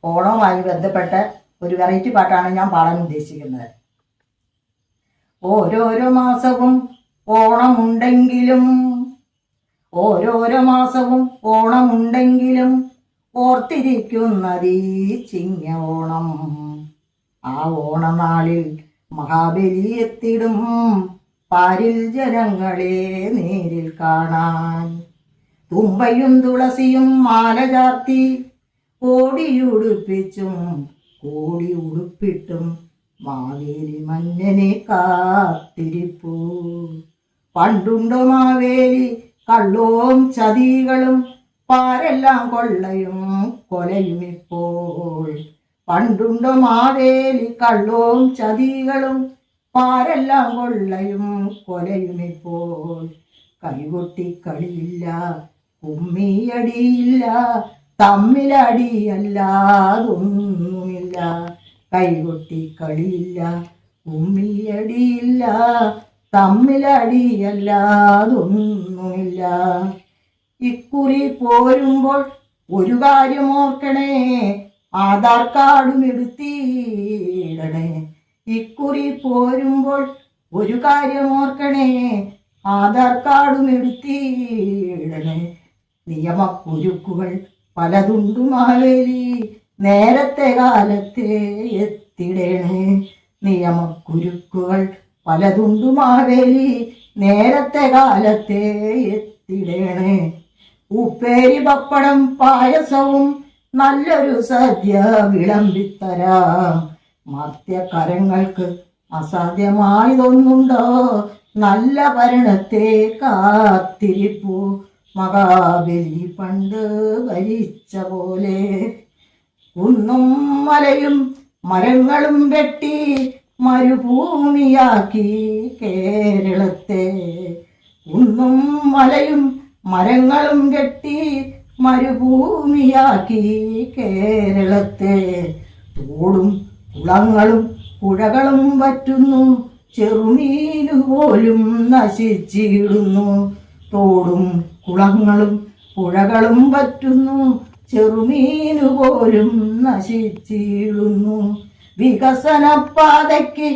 ഓണവുമായി ബന്ധപ്പെട്ട ഒരു വെറൈറ്റി പാട്ടാണ് ഞാൻ പാടാൻ ഉദ്ദേശിക്കുന്നത്. ഓരോരോ മാസവും ഓണമുണ്ടെങ്കിലും ഓരോരോ മാസവും ഓണമുണ്ടെങ്കിലും ഓർത്തിരിക്കുന്നതീ ചിങ്ങ ഓണം. ആ ഓണനാളിൽ മഹാബലി എത്തിടും പാരിൽ ജനങ്ങളെ നേരിൽ കാണാൻ. തുമ്പയും തുളസിയും മാല ചാർത്തി കോടിയുടുപ്പിച്ചും കോടി ഉടുപ്പിട്ടും മാവേലി മഞ്ഞനെ കാത്തിരിപ്പൂ. പണ്ടുണ്ടോ മാവേലി കള്ളവും ചതികളും പാരെല്ലാം കൊള്ളയും കൊലയും ഇപ്പോൾ. പണ്ടുണ്ടോ മാവേലി കള്ളവും ചതികളും പാരെല്ലാം കൊള്ളയും കൊലയും ഇപ്പോൾ. കൈകൊട്ടി കളിയില്ല കുമ്മിയടിയില്ല തമ്മിലടിയല്ലാതൊന്നുമില്ല. കൈകൊട്ടി കളിയില്ല കുമ്മിയടിയില്ല തമ്മിലടിയല്ലാതൊന്നുമില്ല. ഇക്കുറി പോരുമ്പോൾ ഒരു കാര്യം ഓർക്കണേ, ആധാർ കാർഡും എടുത്തിടണേ. ഇക്കുറി പോരുമ്പോൾ ഒരു കാര്യം ഓർക്കണേ, ആധാർ കാർഡും എടുത്തിടണേ. നിയമക്കുരുക്കുകൾ പലതുണ്ടു മാവേലി, നേരത്തെ കാലത്തെ എത്തിടണേ. നിയമക്കുരുക്കുകൾ പലതുണ്ടു മാവേലി, നേരത്തെ കാലത്തെ എത്തിടണേ. ഉപ്പേരി പപ്പടം പായസവും നല്ലൊരു സദ്യ വിളമ്പിത്തരാം. മർത്യകരങ്ങൾക്ക് അസാധ്യമായതൊന്നുണ്ടോ, നല്ല ഭരണത്തെ കാത്തിരിപ്പൂ. മഹാബലി പണ്ട് ഭരിച്ച പോലെ കുന്നും മലയും മരങ്ങളും വെട്ടി മരുഭൂമിയാക്കി കേരളത്തെ. കുന്നും മലയും മരങ്ങളും വെട്ടി മരുഭൂമിയാക്കി കേരളത്തെ. തോടും കുളങ്ങളും പുഴകളും വറ്റുന്നു, ചെറുമീനുപോലും നശിച്ചിടുന്നു. തോടും കുളങ്ങളും പുഴകളും വറ്റുന്നു, ചെറുമീനുപോലും നശിച്ചിടുന്നു. വികസനപാതയ്ക്ക്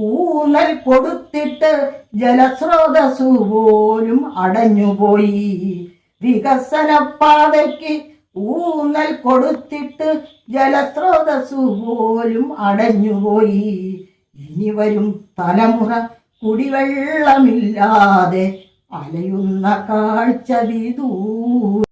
ഊന്നൽ കൊടുത്തിട്ട് ജലസ്രോതസ്സു പോലും അടഞ്ഞുപോയി. വികസനപാതയ്ക്ക് ഊന്നൽ കൊടുത്തിട്ട് ജലസ്രോതസ്സു പോലും അടഞ്ഞുപോയി. ഇനി വരും തലമുറ കുടിവെള്ളമില്ലാതെ അലയുന്ന കാഴ്ച വിദൂരം.